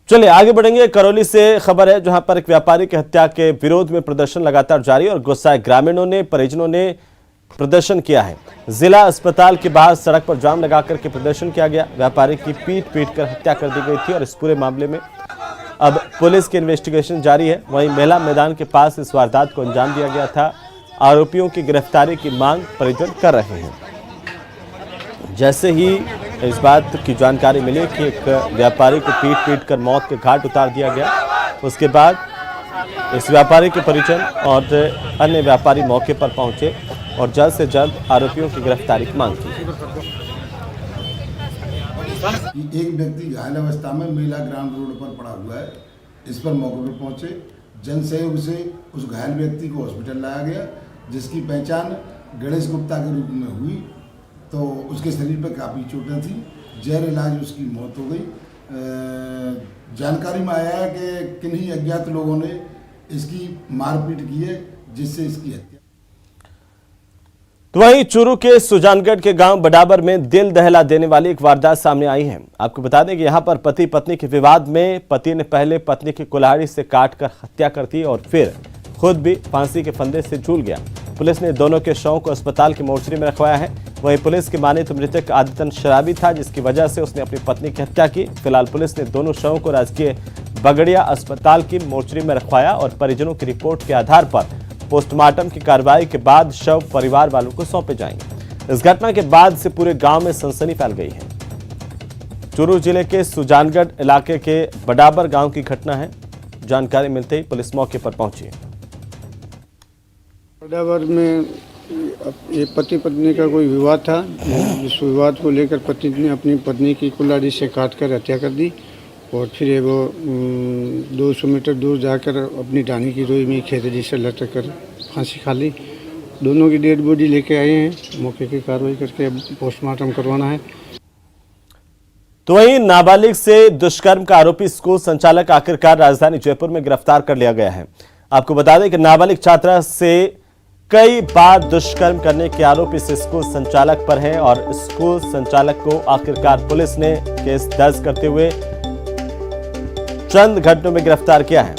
चलिए आगे बढ़ेंगे। करौली से खबर है जहां पर एक व्यापारी की हत्या के विरोध में प्रदर्शन लगातार जारी और गुस्साए ग्रामीणों ने परिजनों ने प्रदर्शन किया है। जिला अस्पताल के बाहर सड़क पर जाम लगाकर के प्रदर्शन किया गया। व्यापारी की पीट कर हत्या कर दी गई थी और इस पूरे मामले में अब पुलिस की इन्वेस्टिगेशन जारी है। वहीं मेला मैदान के पास इस वारदात को अंजाम दिया गया था। आरोपियों की गिरफ्तारी की मांग परिजन कर रहे हैं। जैसे ही इस बात की जानकारी मिली कि एक व्यापारी को पीट कर मौत के घाट उतार दिया गया, उसके बाद इस व्यापारी के परिजन और अन्य व्यापारी मौके पर पहुंचे और जल्द से जल्द आरोपियों की गिरफ्तारी की मांग की। एक व्यक्ति घायल अवस्था में मेला ग्राउंड रोड पर पड़ा हुआ है। इस पर मौके पर पहुंचे जन सहयोग से उस घायल व्यक्ति को हॉस्पिटल लाया गया, जिसकी पहचान गणेश गुप्ता के रूप में हुई। तो उसके शरीर पर काफ़ी चोटें थी, जहर इलाज उसकी मौत हो गई। जानकारी में आया है कि किन्हीं अज्ञात लोगों ने इसकी मारपीट की है, जिससे इसकी हत्या। तो वहीं चूरू के सुजानगढ़ के गांव बडाबर में दिल दहला देने वाली एक वारदात सामने आई है। आपको बता दें कि यहां पर पति पत्नी के विवाद में पति ने पहले पत्नी की कुल्हाड़ी से काटकर हत्या कर दी और फिर खुद भी फांसी के फंदे से झूल गया। पुलिस ने दोनों के शवों को अस्पताल की मोर्चरी में रखवाया है। वहीं पुलिस की माने तो मृतक आदतन शराबी था, जिसकी वजह से उसने अपनी पत्नी की हत्या की। फिलहाल पुलिस ने दोनों शवों को राजकीय बगड़िया अस्पताल की मोर्चरी में रखवाया और परिजनों की रिपोर्ट के आधार पर पोस्टमार्टम की कार्रवाई के बाद शव परिवार वालों को सौंपे जाएंगे। इस घटना के बाद से पूरे गांव में सनसनी फैल गई है। चूरू जिले के सुजानगढ़ इलाके के बडाबर गांव की घटना है। जानकारी मिलते ही पुलिस मौके पर पहुंची। बडाबर में ये पति पत्नी का कोई विवाद था, जिस विवाद को लेकर पत्नी ने अपनी पत्नी की कुल्हाड़ी से काटकर हत्या कर दी और फिर वो 200 मीटर दूर जाकर अपनी डानी की रोई में खेतड़ी से लटक कर फांसी खा ली। दोनों की डेड बॉडी लेके आए हैं, मौके की कार्रवाई करके पोस्टमार्टम करवाना है। तो वहीं नाबालिग से दुष्कर्म का आरोपी स्कूल संचालक आखिरकार राजधानी जयपुर में गिरफ्तार कर लिया गया है। आपको बता दें कि नाबालिग छात्रा से कई बार दुष्कर्म करने के आरोप इस स्कूल संचालक पर है और स्कूल संचालक को आखिरकार पुलिस ने केस दर्ज करते हुए चंद घंटों में गिरफ्तार किया है।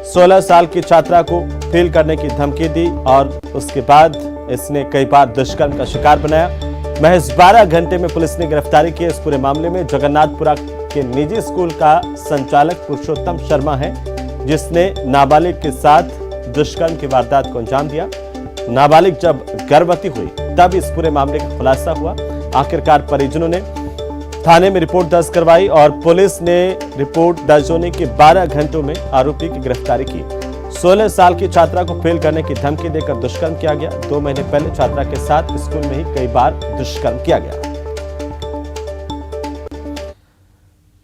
16 साल की छात्रा को फेल करने की धमकी दी और उसके बाद इसने कई बार दुष्कर्म का शिकार बनाया। महज 12 घंटे में पुलिस ने गिरफ्तारी की। इस पूरे मामले में जगन्नाथपुरा के निजी स्कूल का संचालक पुरुषोत्तम शर्मा है, जिसने नाबालिग के साथ दुष्कर्म की वारदात को अंजाम दिया। नाबालिग जब गर्भवती हुई तब इस पूरे मामले का खुलासा हुआ। आखिरकार परिजनों ने थाने में रिपोर्ट दर्ज करवाई और पुलिस ने रिपोर्ट दर्ज होने के 12 घंटों में आरोपी की गिरफ्तारी की। 16 साल की छात्रा को फेल करने की धमकी देकर दुष्कर्म किया गया। 2 महीने पहले छात्रा के साथ स्कूल में ही कई बार दुष्कर्म किया गया।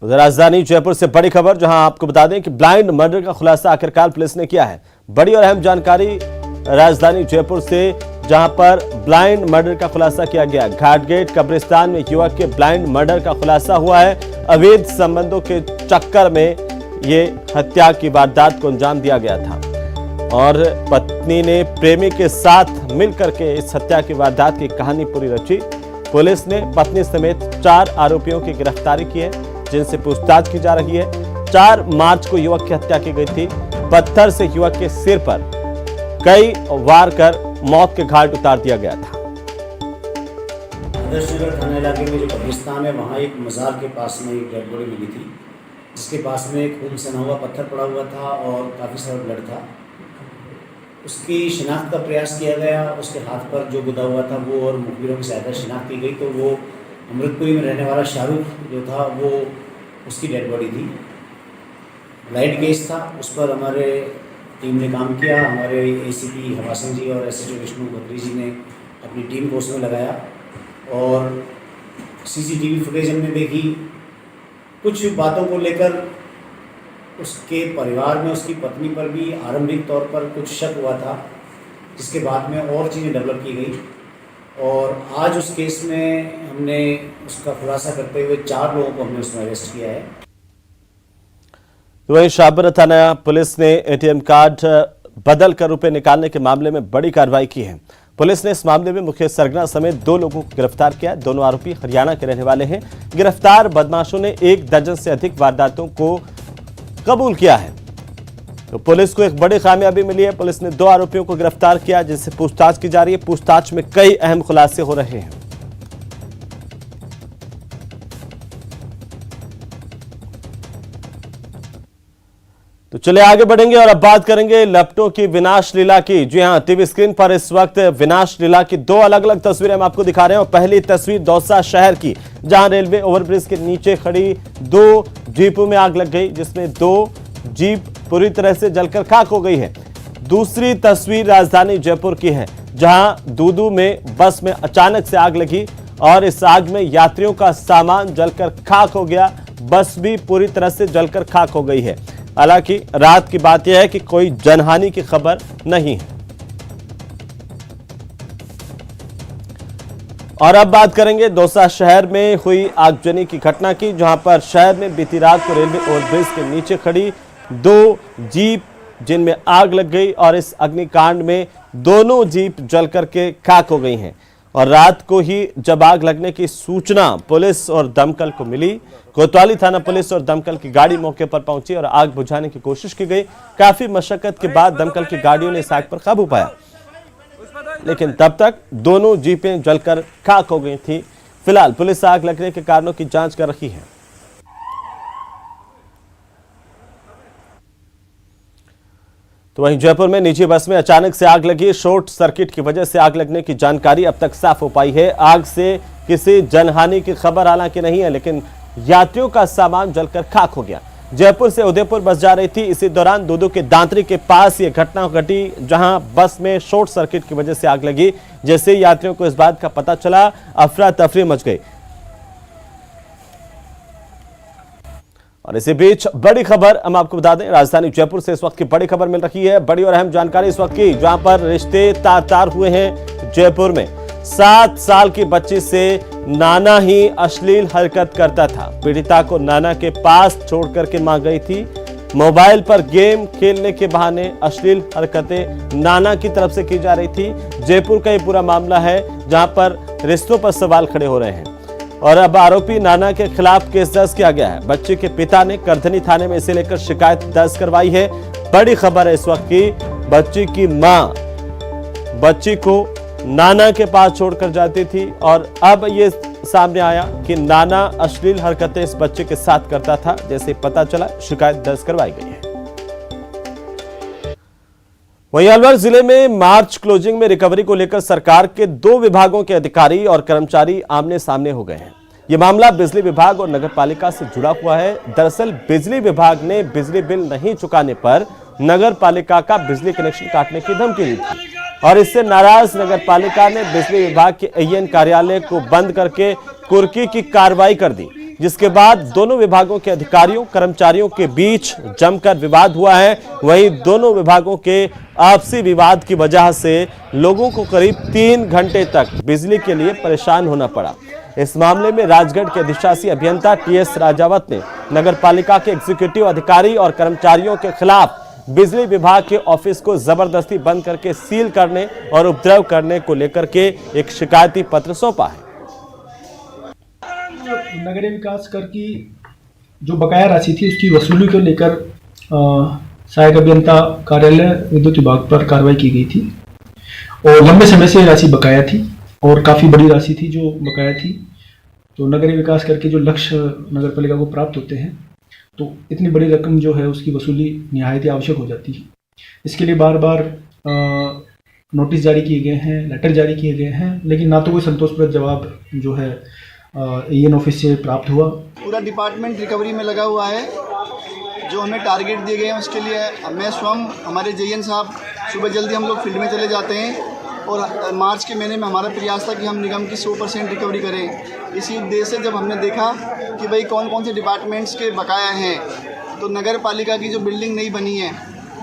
उधर राजधानी जयपुर से बड़ी खबर, जहां आपको बता दें कि ब्लाइंड मर्डर का खुलासा आखिरकार पुलिस ने किया है। बड़ी और अहम जानकारी राजधानी जयपुर से, जहां पर ब्लाइंड मर्डर का खुलासा किया गया। घाटगेट कब्रिस्तान में युवक के ब्लाइंड मर्डर का खुलासा हुआ है। अवैध संबंधों के चक्कर में ये हत्या की वारदात को अंजाम दिया गया था और पत्नी ने प्रेमी के साथ मिलकर के इस हत्या की वारदात की कहानी पूरी रची। पुलिस ने पत्नी समेत 4 आरोपियों की गिरफ्तारी की है, जिनसे पूछताछ की जा रही है। 4 मार्च को युवक की हत्या की गई थी। पत्थर से युवक के सिर पर कई वार कर मौत के घाट उतार दिया गया था। आदर्शनगर थाना इलाके में जो कब्रिस्तान है, वहाँ एक मज़ार के पास में एक डेड बॉडी मिली थी, जिसके पास में एक खून सना हुआ पत्थर पड़ा हुआ था और काफ़ी सारा ब्लड था। उसकी शिनाख्त का प्रयास किया गया। उसके हाथ पर जो गुदा हुआ था वो और मुखबिरों की सहायता शिनाख्त की गई, तो वो अमृतपुरी में रहने वाला शाहरुख जो था वो उसकी डेड बॉडी थी। लाइट केस था, उस पर हमारे टीम ने काम किया। हमारे एसीपी हवा सिंह जी और एसएचओ विष्णु बकरी जी ने अपनी टीम को उसमें लगाया और सीसीटीवी फुटेज हमने देखी। कुछ बातों को लेकर उसके परिवार में उसकी पत्नी पर भी आरंभिक तौर पर कुछ शक हुआ था, जिसके बाद में और चीज़ें डेवलप की गई और आज उस केस में हमने उसका खुलासा करते हुए 4 लोगों को हमने उसमें अरेस्ट किया है। तो वहीं शाहपुरा थाना पुलिस ने एटीएम कार्ड बदल कर रुपए निकालने के मामले में बड़ी कार्रवाई की है। पुलिस ने इस मामले में मुख्य सरगना समेत 2 लोगों को गिरफ्तार किया। दोनों आरोपी हरियाणा के रहने वाले हैं। गिरफ्तार बदमाशों ने 1 दर्जन से अधिक वारदातों को कबूल किया है। तो पुलिस को एक बड़ी कामयाबी मिली है। पुलिस ने 2 आरोपियों को गिरफ्तार किया, जिनसे पूछताछ की जा रही है। पूछताछ में कई अहम खुलासे हो रहे हैं। तो चले आगे बढ़ेंगे और अब बात करेंगे लपटों की विनाश लीला की। जी हां, टीवी स्क्रीन पर इस वक्त विनाश लीला की 2 अलग अलग तस्वीरें हम आपको दिखा रहे हैं। और पहली तस्वीर दौसा शहर की, जहां रेलवे ओवरब्रिज के नीचे खड़ी 2 जीपों में आग लग गई, जिसमें 2 जीप पूरी तरह से जलकर खाक हो गई है। दूसरी तस्वीर राजधानी जयपुर की है, जहां दूदू में बस में अचानक से आग लगी और इस आग में यात्रियों का सामान जलकर खाक हो गया। बस भी पूरी तरह से जलकर खाक हो गई है। हालांकि रात की बात यह है कि कोई जनहानि की खबर नहीं है। और अब बात करेंगे दौसा शहर में हुई आगजनी की घटना की, जहां पर शहर में बीती रात को रेलवे ओवरब्रिज के नीचे खड़ी 2 जीप जिनमें आग लग गई और इस अग्निकांड में दोनों जीप जलकर के खाक हो गई हैं। और रात को ही जब आग लगने की सूचना पुलिस और दमकल को मिली, कोतवाली थाना पुलिस और दमकल की गाड़ी मौके पर पहुंची और आग बुझाने की कोशिश की गई। काफी मशक्कत के बाद दमकल की गाड़ियों ने इस आग पर काबू पाया, लेकिन तब तक दोनों जीपें जलकर खाक हो गई थी। फिलहाल पुलिस आग लगने के कारणों की जांच कर रही है। तो वहीं जयपुर में निजी बस में अचानक से आग लगी। शॉर्ट सर्किट की वजह से आग लगने की जानकारी अब तक साफ हो पाई है। आग से किसी जनहानि की खबर हालांकि नहीं है, लेकिन यात्रियों का सामान जलकर खाक हो गया। जयपुर से उदयपुर बस जा रही थी। इसी दौरान दूदू के दांतरी के पास यह घटना घटी, जहां बस में शॉर्ट सर्किट की वजह से आग लगी। जैसे यात्रियों को इस बात का पता चला, अफरा तफरी मच गई। और इसी बीच बड़ी खबर हम आपको बता दें, राजधानी जयपुर से इस वक्त की बड़ी खबर मिल रही है। बड़ी और अहम जानकारी इस वक्त की, जहां पर रिश्ते तार हुए हैं जयपुर में। 7 साल की बच्ची से नाना ही अश्लील हरकत करता था। पीड़िता को नाना के पास छोड़कर के मां गई थी। मोबाइल पर गेम खेलने के बहाने अश्लील हरकतें नाना की तरफ से की जा रही थी। जयपुर का ये पूरा मामला है, जहां पर रिश्तों पर सवाल खड़े हो रहे हैं। और अब आरोपी नाना के खिलाफ केस दर्ज किया गया है। बच्चे के पिता ने करधनी थाने में इसे लेकर शिकायत दर्ज करवाई है। बड़ी खबर है इस वक्त की, बच्ची की मां बच्ची को नाना के पास छोड़कर जाती थी और अब ये सामने आया कि नाना अश्लील हरकतें इस बच्चे के साथ करता था। जैसे पता चला, शिकायत दर्ज करवाई गई है। वहीं अलवर जिले में मार्च क्लोजिंग में रिकवरी को लेकर सरकार के 2 विभागों के अधिकारी और कर्मचारी आमने सामने हो गए हैं। यह मामला बिजली विभाग और नगर पालिका से जुड़ा हुआ है। दरअसल बिजली विभाग ने बिजली बिल नहीं चुकाने पर नगर पालिका का बिजली कनेक्शन काटने की धमकी दी थी और इससे नाराज नगर पालिका ने बिजली विभाग के AN कार्यालय को बंद करके कुर्की की कार्रवाई कर दी, जिसके बाद दोनों विभागों के अधिकारियों कर्मचारियों के बीच जमकर विवाद हुआ है। वहीं दोनों विभागों के आपसी विवाद की वजह से लोगों को करीब 3 घंटे तक बिजली के लिए परेशान होना पड़ा। इस मामले में राजगढ़ के अधिशासी अभियंता TS राजावत ने नगर पालिका के एग्जीक्यूटिव अधिकारी और कर्मचारियों के खिलाफ बिजली विभाग के ऑफिस को जबरदस्ती बंद करके सील करने और उपद्रव करने को लेकर के एक शिकायती पत्र सौंपा है। नगरीय विकास कर की जो बकाया राशि थी उसकी वसूली को लेकर सहायक अभियंता कार्यालय विद्युत विभाग पर कार्रवाई की गई थी और लंबे समय से राशि बकाया थी और काफ़ी बड़ी राशि थी जो बकाया थी। तो नगरीय विकास कर के जो लक्ष्य नगर पालिका को प्राप्त होते हैं, तो इतनी बड़ी रकम जो है उसकी वसूली निहायत ही आवश्यक हो जाती है। इसके लिए बार बार नोटिस जारी किए गए हैं, लेटर जारी किए गए हैं, लेकिन ना तो कोई संतोषप्रद जवाब जो है AN ऑफिस से प्राप्त हुआ। पूरा डिपार्टमेंट रिकवरी में लगा हुआ है। जो हमें टारगेट दिए गए हैं उसके लिए मैं स्वयं, हमारे JN साहब सुबह जल्दी हम लोग फील्ड में चले जाते हैं और मार्च के महीने में हमारा प्रयास था कि हम निगम की 100% रिकवरी करें। इसी उद्देश्य से जब हमने देखा कि भाई कौन कौन से डिपार्टमेंट्स के बकाया हैं, तो नगर पालिका की जो बिल्डिंग नहीं बनी है,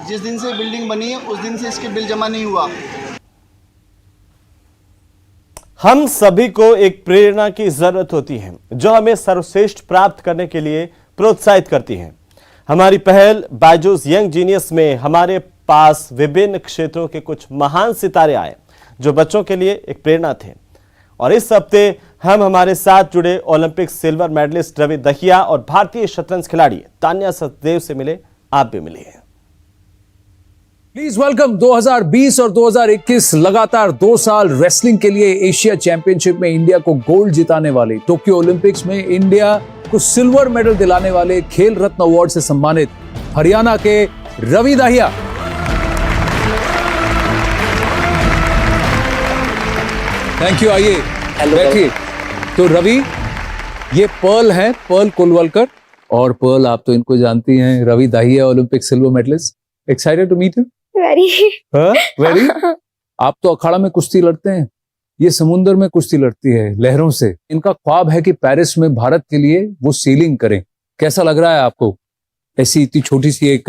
जिस दिन से बिल्डिंग बनी है उस दिन से इसके बिल जमा नहीं हुआ। हम सभी को एक प्रेरणा की जरूरत होती है जो हमें सर्वश्रेष्ठ प्राप्त करने के लिए प्रोत्साहित करती है। हमारी पहल बायजूस यंग जीनियस में हमारे पास विभिन्न क्षेत्रों के कुछ महान सितारे आए जो बच्चों के लिए एक प्रेरणा थे। और इस हफ्ते हम हमारे साथ जुड़े Olympic silver medallist Ravi Dahiya और भारतीय शतरंज खिलाड़ी तान्या सचदेव से मिले। आप भी मिलिए। प्लीज वेलकम 2020 और 2021 लगातार 2 साल रेसलिंग के लिए एशिया चैंपियनशिप में इंडिया को गोल्ड जिताने वाले, टोक्यो ओलंपिक्स में इंडिया को सिल्वर मेडल दिलाने वाले, खेल रत्न अवार्ड से सम्मानित हरियाणा के रवि दाहिया। थैंक यू, आइए बैठिए। तो रवि, ये पर्ल है, पर्ल कुलवलकर, और पर्ल आप तो इनको जानती हैं, Ravi Dahiya Olympic silver medallist. Excited to meet you? Very. आप तो अखाड़ा में कुश्ती लड़ते हैं, ये समुद्र में कुश्ती लड़ती है लहरों से। इनका ख्वाब है कि पेरिस में भारत के लिए वो सीलिंग करें। कैसा लग रहा है आपको ऐसी इतनी छोटी सी एक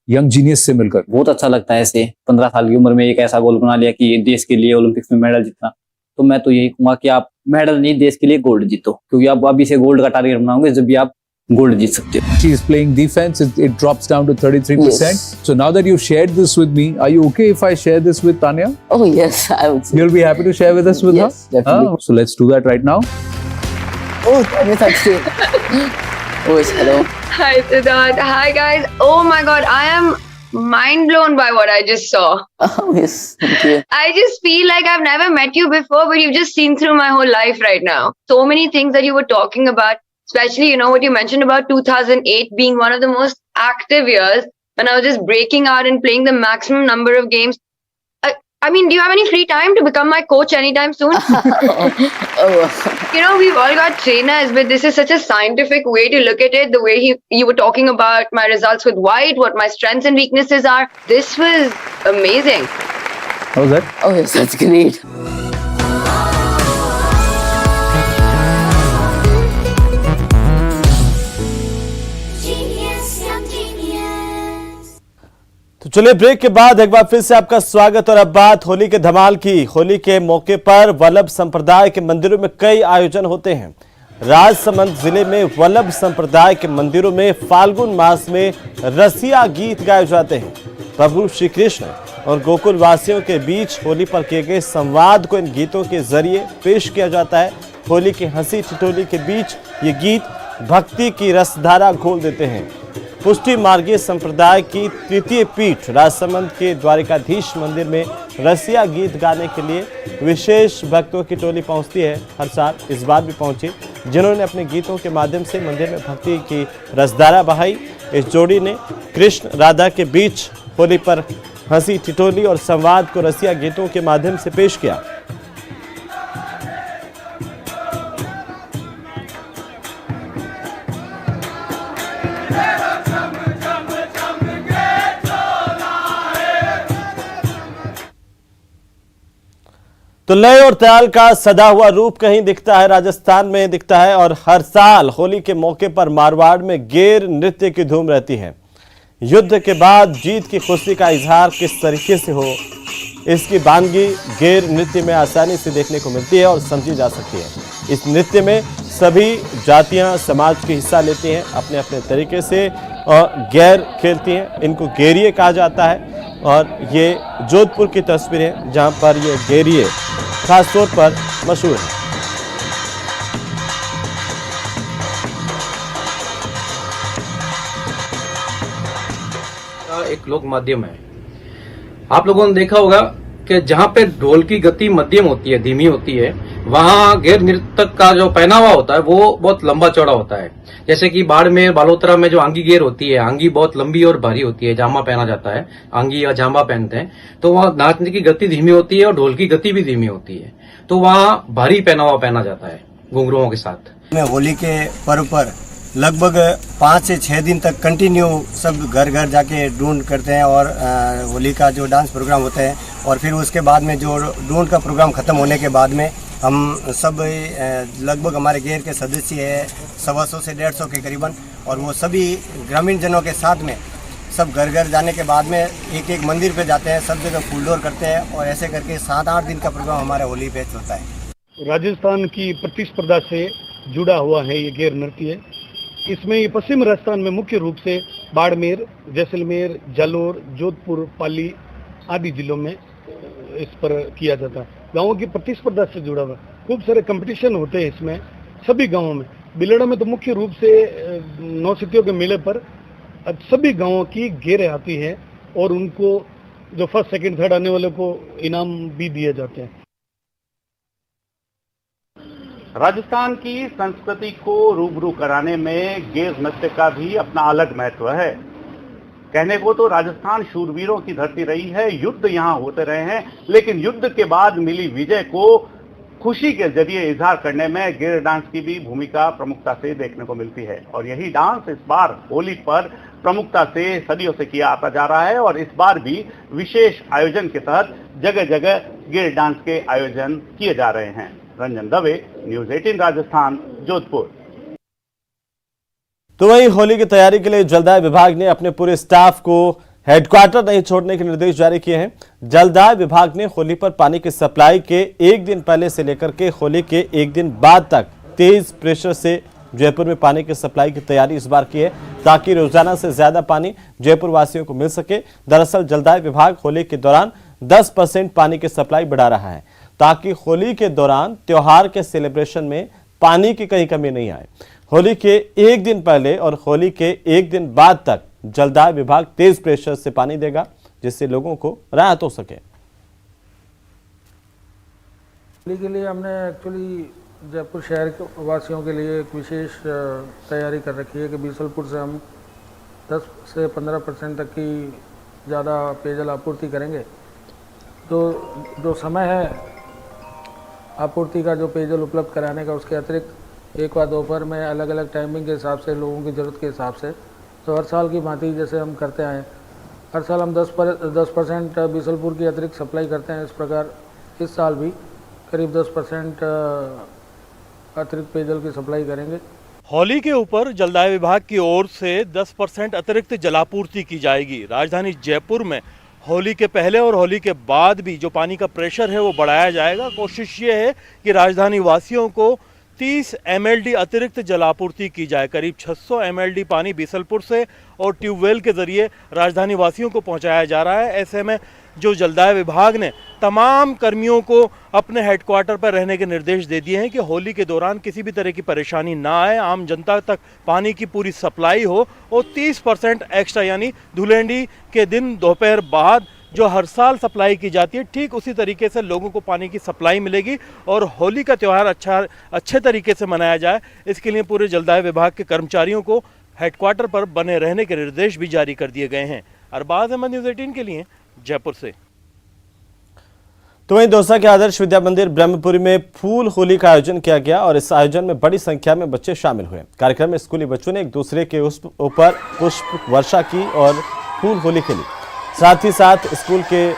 यंग जीनियस से मिलकर? बहुत अच्छा लगता है। ऐसे 15 साल की उम्र में एक ऐसा गोल बना लिया कि देश के लिए ओलंपिक्स में मेडल जीतना। तो मैं तो यही कहूंगा कि आप मेडल नहीं, देश के लिए गोल्ड जीतो, क्योंकि आप अभी से गोल्ड का टारगेट बनाओगे जब भी आप गोल्ड जीत सकते हो। She is playing defense. It drops down to 33%. Yes. So now that you've shared this with me, are you okay if I share this with Tanya? Oh yes, I would say. You'll be happy to share with us with Yes, her? definitely. So let's do that right now. Oh, Tanya touched it. Oh yes, hello. Hi Siddharth. Hi guys. Oh my god, I am mind blown by what I just saw. Oh yes, thank you. I just feel like I've never met you before, but you've just seen through my whole life right now. So many things that you were talking about, especially, you know, what you mentioned about 2008 being one of the most active years when I was just breaking out and playing the maximum number of games. I mean, do you have any free time to become my coach anytime soon? Oh. You know, we've all got trainers, but this is such a scientific way to look at it. The way you were talking about my results with White, what my strengths and weaknesses are. This was amazing. How was that? Oh yes, that's great. तो चलिए break के बाद एक बार फिर से आपका स्वागत। और अब बात होली के धमाल की। होली के मौके पर वल्लभ संप्रदाय के मंदिरों में कई आयोजन होते हैं। राजसमंद जिले में वल्लभ संप्रदाय के मंदिरों में फाल्गुन मास में रसिया गीत गाए जाते हैं। प्रभु श्री कृष्ण और गोकुल वासियों के बीच होली पर किए गए संवाद को इन गीतों के जरिए पेश किया जाता है। होली की हंसी ठिठोली के बीच ये गीत भक्ति की रसधारा घोल देते हैं। पुष्टि मार्गीय संप्रदाय की तृतीय पीठ राजसमंद के द्वारिकाधीश मंदिर में रसिया गीत गाने के लिए विशेष भक्तों की टोली पहुंचती है। हर साल इस बार भी पहुंची, जिन्होंने अपने गीतों के माध्यम से मंदिर में भक्ति की रसधारा बहाई। इस जोड़ी ने कृष्ण राधा के बीच होली पर हंसी ठिठोली और संवाद को रसिया गीतों के माध्यम से पेश किया। तो लय और ताल का सदा हुआ रूप कहीं दिखता है, राजस्थान में दिखता है। और हर साल होली के मौके पर मारवाड़ में गेर नृत्य की धूम रहती है। युद्ध के बाद जीत की खुशी का इजहार किस तरीके से हो, इसकी बानगी गेर नृत्य में आसानी से देखने को मिलती है और समझी जा सकती है। इस नृत्य में सभी जातियां समाज के हिस्सा लेती हैं अपने अपने तरीके से और गैर खेलती हैं। इनको गेरिए कहा जाता है। और ये जोधपुर की तस्वीर है जहां पर ये गेरिए खास तौर पर मशहूर है। एक लोक माध्यम है। आप लोगों ने देखा होगा कि जहाँ पे ढोल की गति मध्यम होती है, धीमी होती है, वहाँ गैर नृतक का जो पहनावा होता है वो बहुत लंबा चौड़ा होता है। जैसे कि बाड़मेर बालोतरा में जो आंगी गेर होती है, आंगी बहुत लंबी और भारी होती है, जामा पहना जाता है, आंगी या जामा पहनते हैं, तो वहाँ नाचने की गति धीमी होती है और ढोल की गति भी धीमी होती है, तो वहाँ भारी पहनावा पहना जाता है घुंघरुओं के साथ। होली के पर्व पर लगभग 5 से 6 दिन तक कंटिन्यू सब घर घर जाके ढूंढ करते हैं और होली का जो डांस प्रोग्राम होता है, और फिर उसके बाद में जो ढूंढ का प्रोग्राम खत्म होने के बाद में हम सब लगभग हमारे गेर के सदस्य है 125 से 150 के करीबन, और वो सभी ग्रामीण जनों के साथ में सब घर घर जाने के बाद में एक एक मंदिर पे जाते हैं, सब जगह फूलडोर करते हैं, और ऐसे करके 7-8 दिन का प्रोग्राम हमारा होली पे होता है। राजस्थान की प्रतिस्पर्धा से जुड़ा हुआ है ये गेर नृत्य। इसमें ये पश्चिम राजस्थान में मुख्य रूप से बाड़मेर, जैसलमेर, जालोर, जोधपुर, पाली आदि जिलों में इस पर किया जाता है। गाँवों की प्रतिस्पर्धा से जुड़ा हुआ खूब सारे कंपटीशन होते हैं इसमें सभी गाँवों में। बिलड़ा में तो मुख्य रूप से नौसितियों के मेले पर सभी गांवों की गेर आती है और उनको जो फर्स्ट सेकंड थर्ड आने वाले को इनाम भी दिए जाते हैं। राजस्थान की संस्कृति को रूबरू कराने में गेर नृत्य का भी अपना अलग महत्व है। कहने को तो राजस्थान शूरवीरों की धरती रही है, युद्ध यहाँ होते रहे हैं, लेकिन युद्ध के बाद मिली विजय को खुशी के जरिए इजहार करने में गेर डांस की भी भूमिका प्रमुखता से देखने को मिलती है। और यही डांस इस बार होली पर प्रमुखता से सदियों से किया आता जा रहा है और इस बार भी विशेष आयोजन के तहत जगह जगह गेर डांस के आयोजन किए जा रहे हैं। रंजन दवे, न्यूज़ 18 राजस्थान, जोधपुर। तो वहीं होली की तैयारी के लिए जलदाय विभाग ने अपने पूरे स्टाफ को हेडक्वार्टर नहीं छोड़ने के निर्देश जारी किए हैं। जलदाय विभाग ने होली पर पानी की सप्लाई के एक दिन पहले से लेकर के होली के एक दिन बाद तक तेज प्रेशर से जयपुर में पानी की सप्लाई की तैयारी इस बार की है, ताकि रोजाना से ज्यादा पानी जयपुर वासियों को मिल सके। दरअसल जलदाय विभाग होली के दौरान 10% पानी की सप्लाई बढ़ा रहा है, ताकि होली के दौरान त्योहार के सेलिब्रेशन में पानी की कहीं कमी नहीं आए। होली के एक दिन पहले और होली के एक दिन बाद तक जलदाय विभाग तेज प्रेशर से पानी देगा, जिससे लोगों को राहत हो सके। होली के लिए हमने एक्चुअली जयपुर शहर के वासियों के लिए एक विशेष तैयारी कर रखी है कि बीसलपुर से हम 10 से 15% तक की ज़्यादा पेयजल आपूर्ति करेंगे। तो जो समय है आपूर्ति का, जो पेयजल उपलब्ध कराने का, उसके अतिरिक्त एक बार दोपहर में अलग अलग टाइमिंग के हिसाब से, लोगों की ज़रूरत के हिसाब से, तो हर साल की भांति जैसे हम करते आए, हर साल हम 10% बीसलपुर की अतिरिक्त सप्लाई करते हैं। इस प्रकार इस साल भी करीब 10% अतिरिक्त पेयजल की सप्लाई करेंगे। होली के ऊपर जलदाय विभाग की ओर से 10% अतिरिक्त जलापूर्ति की जाएगी। राजधानी जयपुर में होली के पहले और होली के बाद भी जो पानी का प्रेशर है वो बढ़ाया जाएगा। कोशिश ये है कि राजधानी वासियों को 30 MLD अतिरिक्त जलापूर्ति की जाए। करीब 600 MLD पानी बीसलपुर से और ट्यूबवेल के जरिए राजधानी वासियों को पहुंचाया जा रहा है। ऐसे में जो जलदाय विभाग ने तमाम कर्मियों को अपने हेडक्वार्टर पर रहने के निर्देश दे दिए हैं कि होली के दौरान किसी भी तरह की परेशानी ना आए, आम जनता तक पानी की पूरी सप्लाई हो और 30% एक्स्ट्रा, यानी धुलेंडी के दिन दोपहर बाद जो हर साल सप्लाई की जाती है, ठीक उसी तरीके से लोगों को पानी की सप्लाई मिलेगी और होली का त्यौहार अच्छे तरीके से मनाया जाए। इसके लिए पूरे जलदाय विभाग के कर्मचारियों को हेडक्वार्टर पर बने रहने के निर्देश भी जारी कर दिए गए हैं। अरबाज अहमद, न्यूज़ 18 के लिए जयपुर से। तो वहीं दौसा के आदर्श विद्या मंदिर ब्रह्मपुरी में फूल होली का आयोजन किया गया और इस आयोजन में बड़ी संख्या में बच्चे शामिल हुए। कार्यक्रम में स्कूली बच्चों ने एक दूसरे के ऊपर पुष्प वर्षा की और फूल होली खेली। साथ ही साथ स्कूल के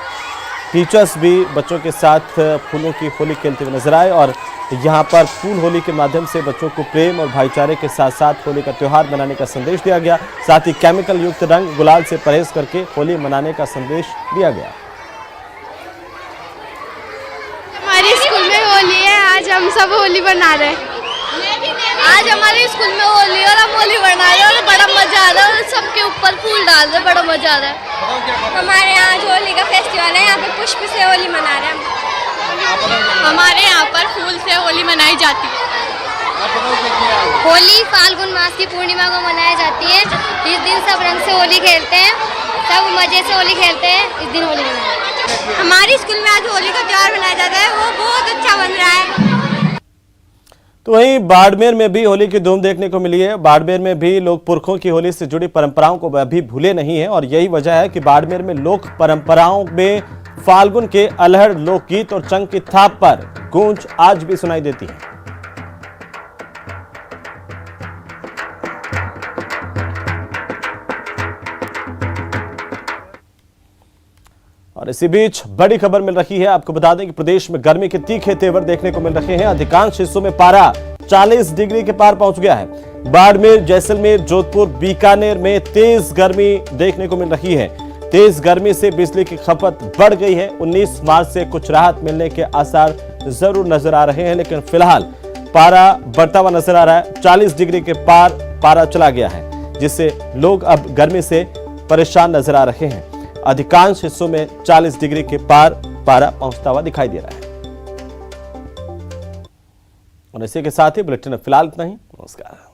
टीचर्स भी बच्चों के साथ फूलों की होली खेलते हुए नजर आए और यहाँ पर फूल होली के माध्यम से बच्चों को प्रेम और भाईचारे के साथ साथ होली का त्यौहार मनाने का संदेश दिया गया। साथ ही केमिकल युक्त रंग गुलाल से परहेज करके होली मनाने का संदेश दिया गया। हमारे स्कूल में होली है, आज हम सब होली मना रहे हैं। आज हमारे स्कूल में होली और हम होली मना रहे हैं और बड़ा मजा आ रहा है और सबके ऊपर फूल डाल रहे, बड़ा मजा आ रहा है। हमारे यहाँ आज होली का फेस्टिवल है, यहाँ पे पुष्प से होली मना रहे हैं। हमारे यहाँ पर फूल से होली मनाई जाती है। होली फाल्गुन मास की पूर्णिमा को मनाई जाती है। इस दिन सब रंग से होली खेलते हैं, सब मजे से होली खेलते हैं। इस दिन होली मनाते हैं। हमारे स्कूल में आज होली का त्यौहार मनाया जाता है, वो बहुत अच्छा बन रहा है। तो वहीं बाड़मेर में भी होली की धूम देखने को मिली है। बाड़मेर में भी लोग पुरखों की होली से जुड़ी परंपराओं को अभी भूले नहीं है और यही वजह है कि बाड़मेर में लोक परंपराओं में फाल्गुन के अलहड़ लोकगीत और चंग की थाप पर गूंज आज भी सुनाई देती है। और इसी बीच बड़ी खबर मिल रही है। आपको बता दें कि प्रदेश में गर्मी के तीखे तेवर देखने को मिल रहे हैं। अधिकांश हिस्सों में पारा 40 डिग्री के पार पहुंच गया है। बाड़मेर, जैसलमेर, जोधपुर, बीकानेर में तेज गर्मी देखने को मिल रही है। तेज गर्मी से बिजली की खपत बढ़ गई है। 19 मार्च से कुछ राहत मिलने के आसार जरूर नजर आ रहे हैं, लेकिन फिलहाल पारा बढ़ता हुआ नजर आ रहा है। 40 डिग्री के पार पारा चला गया है, जिससे लोग अब गर्मी से परेशान नजर आ रहे हैं। अधिकांश हिस्सों में 40 डिग्री के पार पारा पहुंचता हुआ दिखाई दे रहा है। और इसी के साथ ही बुलेटिन में फिलहाल इतना ही। नमस्कार।